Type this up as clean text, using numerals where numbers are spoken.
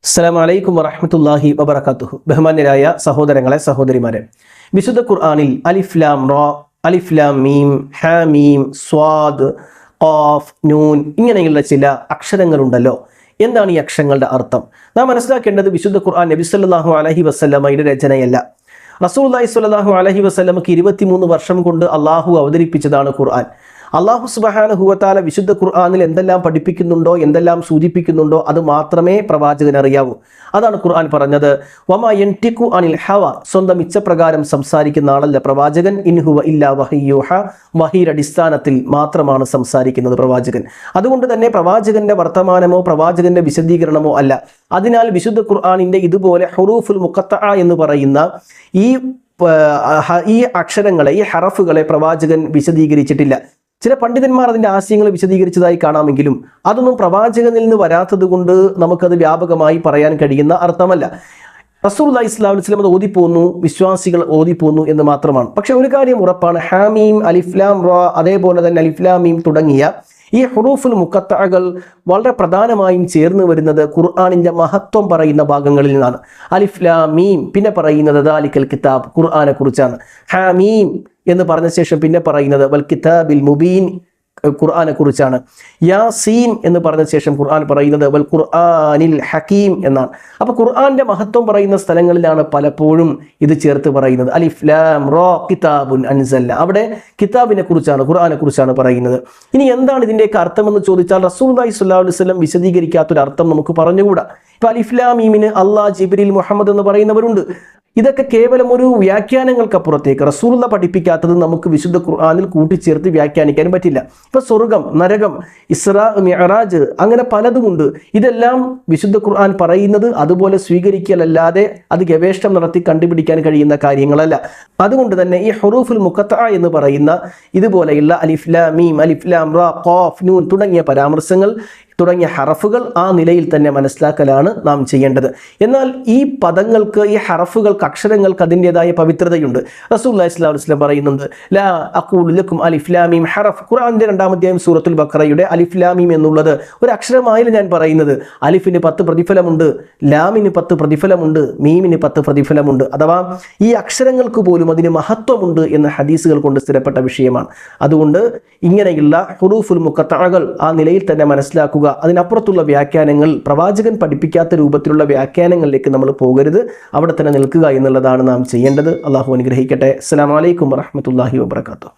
അസ്സലാമു അലൈക്കും വറഹ്മത്തുള്ളാഹി വബറകാതുഹു. ബഹുമാന്യരായ സഹോദരങ്ങളെ സഹോദരിമാരെ, വിശുദ്ധ ഖുർആനിൽ അലിഫ് ലാം റാ, അലിഫ് ലാം മീം, ഹാ മീം, സ്വാദ്, ഖാഫ്, നൂൻ ഇങ്ങനെയുള്ള ചില അക്ഷരങ്ങളുണ്ടല്ലോ. എന്താണ് ഈ അക്ഷരങ്ങളുടെ അർത്ഥം? നാം മനസ്സിലാക്കേണ്ടത് വിശുദ്ധ ഖുർആൻ നബി സല്ലല്ലാഹു അലൈഹി വസല്ലമയുടെ രചനയല്ല. റസൂലുള്ളാഹി സ്വല്ലല്ലാഹു അലൈഹി വസല്ലമക്ക് 23 വർഷം കൊണ്ട് അള്ളാഹു അവതരിപ്പിച്ചതാണ് ഖുർആൻ. അള്ളാഹു സുബ്ഹാനഹു വ തആല വിശുദ്ധ ഖുർആനിൽ എന്തെല്ലാം പഠിപ്പിക്കുന്നുണ്ടോ, എന്തെല്ലാം സൂചിപ്പിക്കുന്നുണ്ടോ അത് മാത്രമേ പ്രവാചകൻ അറിയാവൂ. അതാണ് ഖുർആൻ പറഞ്ഞത്, വമാ യൻതിഖു അനിൽ ഹവ, സ്വന്തം ഇച്ഛപ്രകാരം സംസാരിക്കുന്ന ആളല്ല പ്രവാചകൻ. ഇൻ ഹുവ ഇല്ലാ വഹയ്യൂഹ, വഹിയുടെ അടിസ്ഥാനത്തിൽ മാത്രമാണ് സംസാരിക്കുന്നത് പ്രവാചകൻ. അതുകൊണ്ട് തന്നെ പ്രവാചകന്റെ വർത്തമാനമോ പ്രവാചകന്റെ വിശദീകരണമോ അല്ല. അതിനാൽ വിശുദ്ധ ഖുർആനിന്റെ ഇതുപോലെ ഹുറൂഫുൽ മുഖത്തഅ എന്ന് പറയുന്ന ഈ അക്ഷരങ്ങളെ, ഈ ഹറഫുകളെ പ്രവാചകൻ വിശദീകരിച്ചിട്ടില്ല. ചില പണ്ഡിതന്മാർ അതിൻ്റെ ആശയങ്ങൾ വിശദീകരിച്ചതായി കാണാമെങ്കിലും അതൊന്നും പ്രവാചകനിൽ നിന്ന് വരാത്തത് കൊണ്ട് നമുക്കത് വ്യാപകമായി പറയാൻ കഴിയുന്ന അർത്ഥമല്ല. റസൂലുള്ളാഹി സ്വല്ലല്ലാഹു അലൈഹി വസല്ലം അത് ഓതിപ്പോന്നു, വിശ്വാസികൾ ഓതിപ്പോന്നു എന്ന് മാത്രമാണ്. പക്ഷെ ഒരു കാര്യം ഉറപ്പാണ്, ഹാമീം, അലിഫ് ലാം റാ, അതേപോലെ തന്നെ അലിഫ് ലാം മീം തുടങ്ങിയ ഈ ഹുറൂഫുൽ മുഖത്തഅകൾ വളരെ പ്രധാനമായും ചേർന്ന് വരുന്നത് ഖുർആനിൻ്റെ മഹത്വം പറയുന്ന ഭാഗങ്ങളിൽ നിന്നാണ്. അലിഫ് ലാം മീം, പിന്നെ പറയുന്നത് ദാലിക്കൽ കിതാബ്, ഖുർആനെ കുറിച്ചാണ്. ഹാമീം എന്ന് പറഞ്ഞ ശേഷം പിന്നെ പറയുന്നത് വൽ കിതാബിൽ മുബീൻ, ഖുർആനെ കുറിച്ചാണ്. യാസീൻ എന്ന് പറഞ്ഞ ശേഷം ഖുർആൻ പറയുന്നത് വൽ ഖുർആനിൽ ഹക്കീം എന്നാണ്. അപ്പോൾ ഖുർആന്റെ മഹത്വം പറയുന്ന സ്ഥലങ്ങളിലാണ് പലപ്പോഴും ഇത് ചേർത്ത് പറയുന്നത്. അലിഫ് ലാം റാ കിതാബുൻ അൻസൽനാ, അവിടെ കിതാബിനെ കുറിച്ചാണ്, ഖുർആനെ കുറിച്ചാണ് പറയുന്നത്. ഇനി എന്താണ് ഇതിൻ്റെയൊക്കെ അർത്ഥമെന്ന് ചോദിച്ചാൽ റസൂലുള്ളാഹി സ്വല്ലല്ലാഹു അലൈഹി വസല്ലം വിശദീകരിക്കാത്തൊരു അർത്ഥം നമുക്ക് പറഞ്ഞുകൂടാ. ഇപ്പം അലിഫ് ലാം മീമിന് അല്ലാഹ്, ജിബ്രീൽ, മുഹമ്മദ് എന്ന് പറയുന്നവരുണ്ട്. ഇതൊക്കെ കേവലം ഒരു വ്യാഖ്യാനങ്ങൾക്കപ്പുറത്തേക്ക് റസൂലുള്ള പഠിപ്പിക്കാത്തത് നമുക്ക് വിശുദ്ധ ഖുർആനിൽ കൂട്ടിച്ചേർത്ത് വ്യാഖ്യാനിക്കാൻ പറ്റില്ല. ഇപ്പൊ സ്വർഗം, നരകം, ഇസ്രാ, മിഅ്റാജ്, അങ്ങനെ പലതുമുണ്ട്. ഇതെല്ലാം വിശുദ്ധ ഖുർആൻ പറയുന്നത് അതുപോലെ സ്വീകരിക്കലല്ലാതെ അത് ഗവേഷണം നടത്തി കണ്ടുപിടിക്കാൻ കഴിയുന്ന കാര്യങ്ങളല്ല. അതുകൊണ്ട് തന്നെ ഈ ഹുറൂഫുൽ മുഖത്തഅ എന്ന് പറയുന്ന ഇതുപോലെയുള്ള അലിഫ് ലാം മീം, അലിഫ് ലാം റാ, ഖാഫ്, നൂൻ തുടങ്ങിയ പരാമർശങ്ങൾ, തുടങ്ങിയ ഹറഫുകൾ ആ നിലയിൽ തന്നെ മനസ്സിലാക്കലാണ് നാം ചെയ്യേണ്ടത്. എന്നാൽ ഈ പദങ്ങൾക്ക്, ഈ ഹറഫുകൾക്ക്, അക്ഷരങ്ങൾക്ക് അതിൻ്റെതായ പവിത്രതയുണ്ട്. റസൂലുള്ളാഹി സ്വല്ലല്ലാഹു അലൈഹി വസല്ലം പറയുന്നുണ്ട്, ലാ അഖൂലു ലക്കും അലിഫ് ലാം മീം ഹറഫ്. ഖുർആനിന്റെ 2-ാം അധ്യായം സൂറത്തുൽ ബഖറയുടെ അലിഫ് ലാം മീം എന്നുള്ളത് ഒരു അക്ഷരമായില്ല ഞാൻ പറയുന്നത്. അലിഫിന് 10 പ്രതിഫലമുണ്ട്, ലാമിന് 10 പ്രതിഫലമുണ്ട്, മീമിന് 10 പ്രതിഫലമുണ്ട്. അഥവാ ഈ അക്ഷരങ്ങൾക്ക് പോലും അതിന് മഹത്വമുണ്ട് എന്ന് ഹദീസുകൾ കൊണ്ട് സ്ഥിരപ്പെട്ട വിഷയമാണ്. അതുകൊണ്ട് ഇങ്ങനെയുള്ള ഹുറൂഫുൽ മുഖത്തഅകൾ ആ നിലയിൽ തന്നെ മനസ്സിലാക്കുക. അതിനപ്പുറത്തുള്ള വ്യാഖ്യാനങ്ങൾ, പ്രവാചകൻ പഠിപ്പിക്കാത്ത രൂപത്തിലുള്ള വ്യാഖ്യാനങ്ങളിലേക്ക് നമ്മൾ പോകരുത്. അവിടെ തന്നെ നിൽക്കുക എന്നുള്ളതാണ് നാം ചെയ്യേണ്ടത്. അള്ളാഹു അനുഗ്രഹിക്കട്ടെ. അസ്സലാമു അലൈക്കും വറഹ്മത്തുള്ളാഹി വബറകാതുഹു.